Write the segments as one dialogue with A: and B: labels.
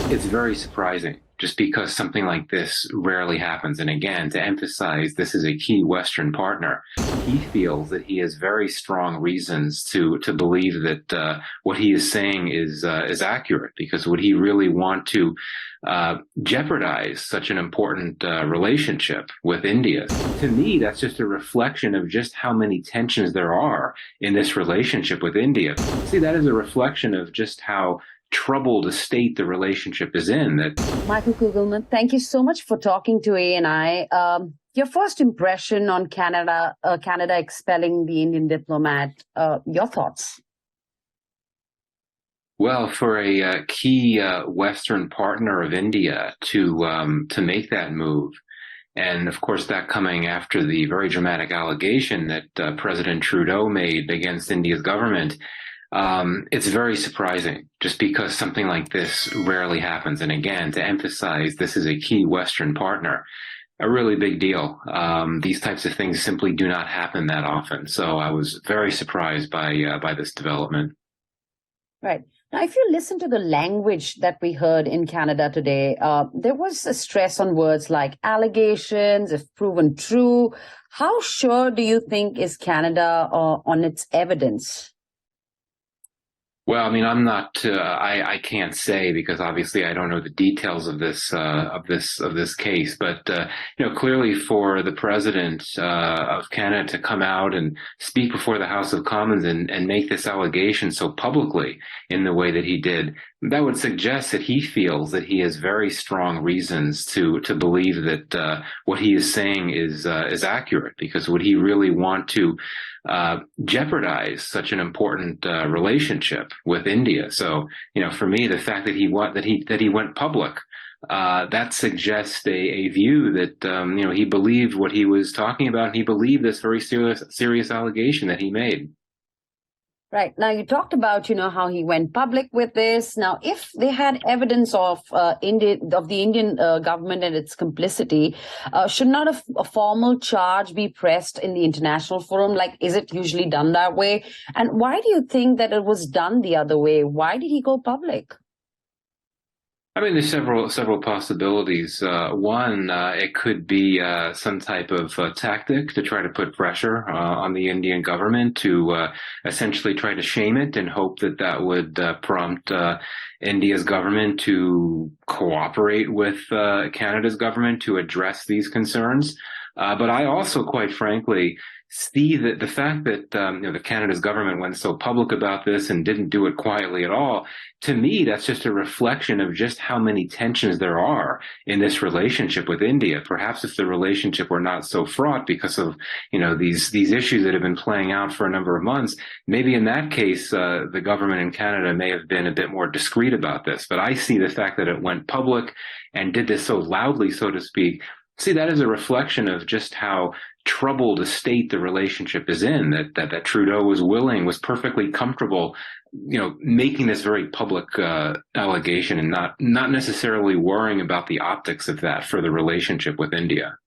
A: It's very surprising just because something like this rarely happens. And again, to emphasize, this is a key Western partner. He feels that he has very strong reasons to believe that what he is saying is accurate, because would he really want to jeopardize such an important relationship with India? To me, that's just a reflection of just how many tensions there are in this relationship with India. See, that is a reflection of just how troubled a state the relationship is in. That
B: Michael Kugelman, thank you so much for talking to ANI. Your first impression on Canada expelling the Indian diplomat, your thoughts?
A: Well, for a key Western partner of India to make that move, and of course that coming after the very dramatic allegation that President Trudeau made against India's government, it's very surprising just because something like this rarely happens. And again, to emphasize, this is a key Western partner, a really big deal. These types of things simply do not happen that often. So I was very surprised by this development.
B: Right. Now, if you listen to the language that we heard in Canada today, there was a stress on words like allegations, if proven true. How sure do you think is Canada on its evidence?
A: Well, I mean, I'm not. I can't say, because obviously I don't know the details of this case. But clearly for the president of Canada to come out and speak before the House of Commons and make this allegation so publicly in the way that he did, that would suggest that he feels that he has very strong reasons to believe that what he is saying is accurate, because would he really want to jeopardize such an important relationship with India? So, for me, the fact that he went public, that suggests a view that he believed what he was talking about, and he believed this very serious allegation that he made.
B: Right. Now, you talked about, how he went public with this. Now, if they had evidence of the Indian government and its complicity, should not a formal charge be pressed in the international forum? Like, is it usually done that way? And why do you think that it was done the other way? Why did he go public?
A: I mean, there's several possibilities. One, it could be some type of tactic to try to put pressure on the Indian government to essentially try to shame it, and hope that would prompt India's government to cooperate with Canada's government to address these concerns. But I also, quite frankly, see that the fact that the Canada's government went so public about this and didn't do it quietly at all, to me, that's just a reflection of just how many tensions there are in this relationship with India. Perhaps if the relationship were not so fraught because of these issues that have been playing out for a number of months, maybe in that case the government in Canada may have been a bit more discreet about this. But I see the fact that it went public and did this so loudly, so to speak. See, that is a reflection of just how troubled a state the relationship is in, that Trudeau was perfectly comfortable, making this very public allegation, and not necessarily worrying about the optics of that for the relationship with India.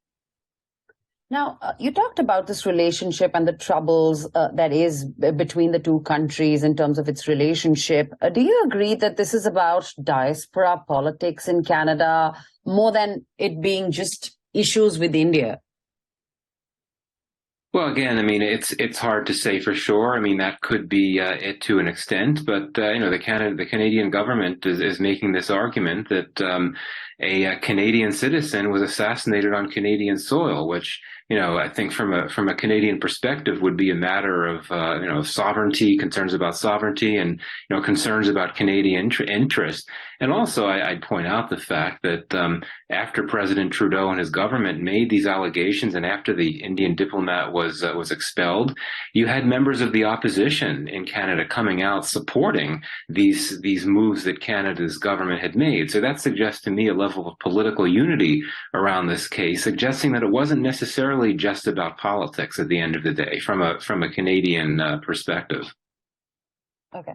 B: Now, you talked about this relationship and the troubles that is between the two countries in terms of its relationship. Do you agree that this is about diaspora politics in Canada more than it being just issues with India?
A: Well, again, I mean, it's hard to say for sure. I mean, that could be it to an extent, but the Canadian government is making this argument that a Canadian citizen was assassinated on Canadian soil, which I think from a Canadian perspective would be a matter of sovereignty, concerns about sovereignty, and concerns about Canadian interest. And also, I'd point out the fact that after President Trudeau and his government made these allegations, and after the Indian diplomat was expelled, you had members of the opposition in Canada coming out supporting these moves that Canada's government had made. So that suggests to me a level of political unity around this case, suggesting that it wasn't necessarily just about politics at the end of the day, from a Canadian perspective.
B: Okay.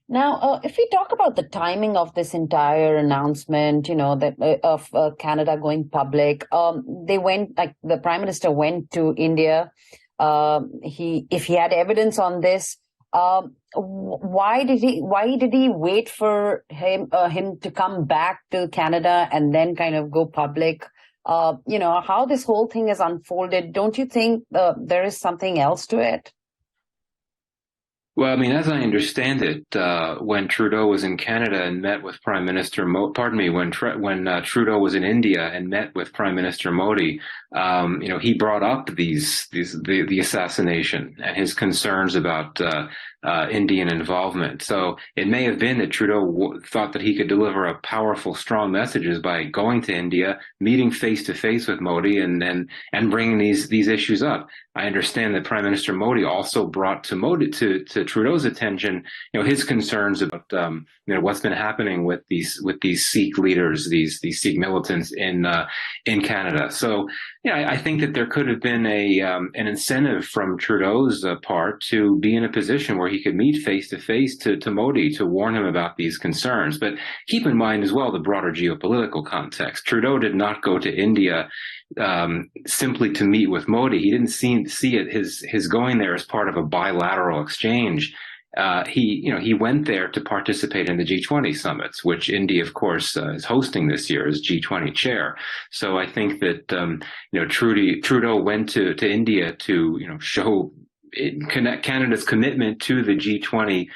B: Now, if we talk about the timing of this entire announcement, of Canada going public, the Prime Minister went to India. If he had evidence on this, why did he wait for him to come back to Canada and then kind of go public? How this whole thing has unfolded. Don't you think there is something else to it?
A: Well, I mean, as I understand it, when Trudeau was in Canada and met with Prime Minister when Trudeau was in India and met with Prime Minister Modi, he brought up the assassination and his concerns about Indian involvement. So it may have been that Trudeau thought that he could deliver a powerful, strong messages by going to India, meeting face to face with Modi, and bringing these issues up. I understand that Prime Minister Modi also brought to Trudeau's attention, his concerns about what's been happening with these Sikh leaders, these Sikh militants in Canada. So I think that there could have been an incentive from Trudeau's part to be in a position where he could meet face to face to Modi to warn him about these concerns. But keep in mind as well the broader geopolitical context. Trudeau did not go to India simply to meet with Modi. He didn't see it his going there as part of a bilateral exchange. He went there to participate in the G20 summits, which India, of course, is hosting this year as G20 chair. So I think that Trudeau went to India to show Canada's commitment to the G20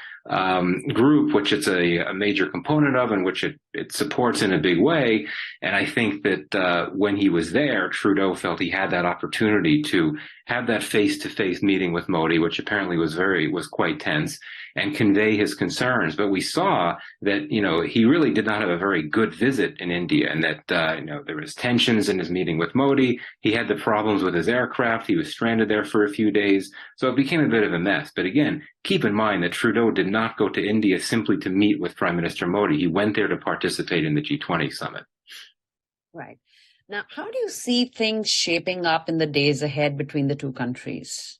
A: group, which it's a major component of, and which it supports in a big way. And I think that when he was there, Trudeau felt he had that opportunity to have that face-to-face meeting with Modi, which apparently was quite tense, and convey his concerns. But we saw that, he really did not have a very good visit in India, and that, there was tensions in his meeting with Modi. He had the problems with his aircraft. He was stranded there for a few days. So it became a bit of a mess. But again, keep in mind that Trudeau did not go to India simply to meet with Prime Minister Modi. He went there to participate in the G20 summit.
B: Right. Now, how do you see things shaping up in the days ahead between the two countries?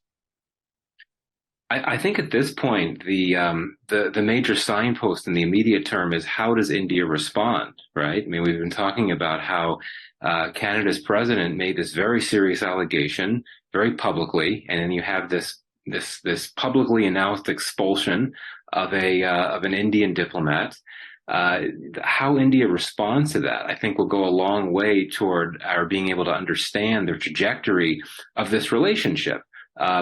A: I think at this point, the major signpost in the immediate term is how does India respond, right? I mean, we've been talking about how Canada's president made this very serious allegation very publicly, and then you have this publicly announced expulsion of an Indian diplomat. How India responds to that, I think, will go a long way toward our being able to understand the trajectory of this relationship,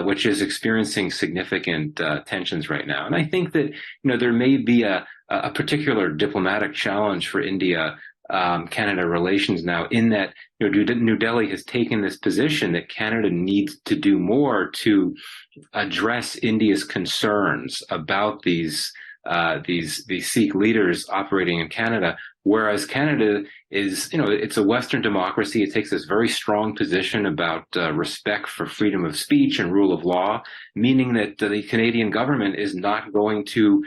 A: which is experiencing significant tensions right now. And I think that there may be a particular diplomatic challenge for India Canada relations now, in that New Delhi has taken this position that Canada needs to do more to address India's concerns about these Sikh leaders operating in Canada, whereas Canada is, it's a Western democracy. It takes this very strong position about respect for freedom of speech and rule of law, meaning that the Canadian government is not going to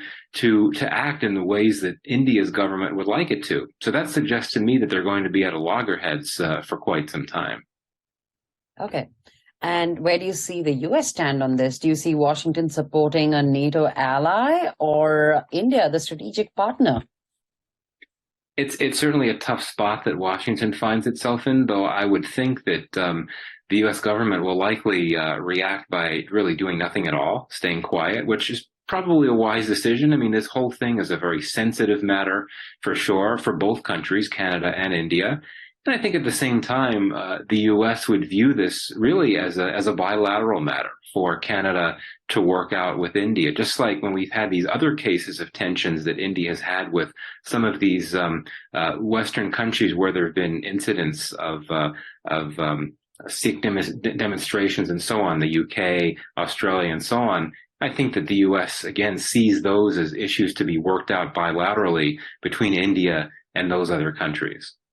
A: act in the ways that India's government would like it to. So that suggests to me that they're going to be at loggerheads for quite some time.
B: Okay. And where do you see the U.S. stand on this? Do you see Washington supporting a NATO ally or India, the strategic partner?
A: It's certainly a tough spot that Washington finds itself in, though I would think that the U.S. government will likely react by really doing nothing at all, staying quiet, which is probably a wise decision. I mean, this whole thing is a very sensitive matter for sure for both countries, Canada and India. And I think at the same time, the U.S. would view this really as a bilateral matter for Canada to work out with India, just like when we've had these other cases of tensions that India has had with some of these Western countries where there have been incidents of Sikh demonstrations and so on, the UK, Australia, and so on. I think that the U.S. again sees those as issues to be worked out bilaterally between India and those other countries.